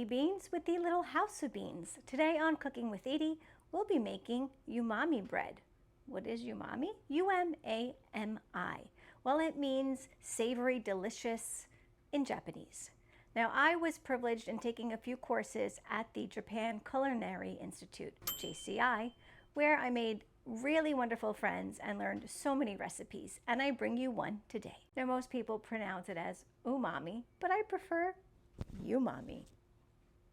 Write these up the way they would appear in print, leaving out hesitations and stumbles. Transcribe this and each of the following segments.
Beans with the little house of beans. Today on Cooking with Edie, we'll be making umami bread. What is umami? U-M-A-M-I. Well, it means savory, delicious in Japanese. Now, I was privileged in taking a few courses at the Japan Culinary Institute, JCI, where I made really wonderful friends and learned so many recipes, and I bring you one today. Now, most people pronounce it as umami, but I prefer umami.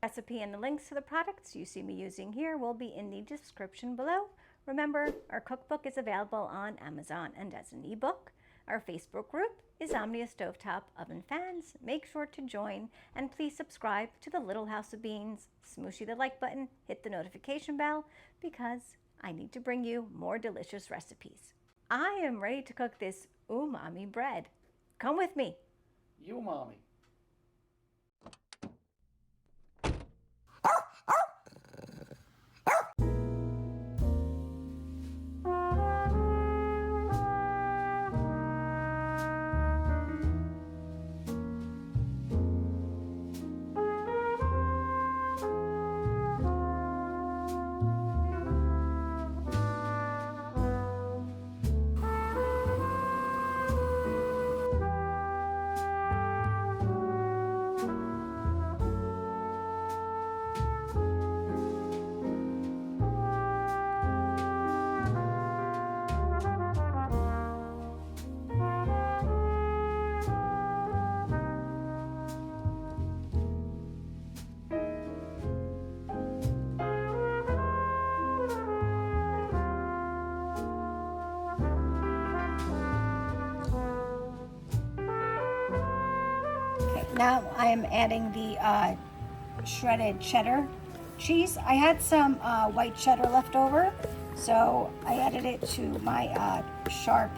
Recipe and the links to the products you see me using here will be in the description below. Remember, our cookbook is available on Amazon and as an ebook. Our Facebook group is Omnia Stovetop Oven Fans. Make sure to join and please subscribe to the Little House of Beans. Smooshy the like button, hit the notification bell because I need to bring you more delicious recipes. I am ready to cook this umami bread. Come with me. Umami. Now I am adding the shredded cheddar cheese. I had some white cheddar left over, so I added it to my sharp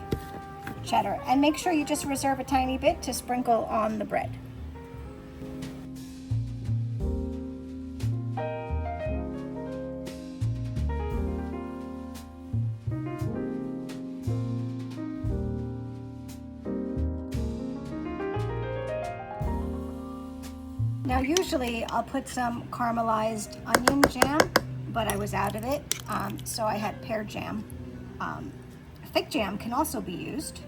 cheddar. And make sure you just reserve a tiny bit to sprinkle on the bread. Now usually I'll put some caramelized onion jam, but I was out of it, so I had pear jam. Fig jam can also be used.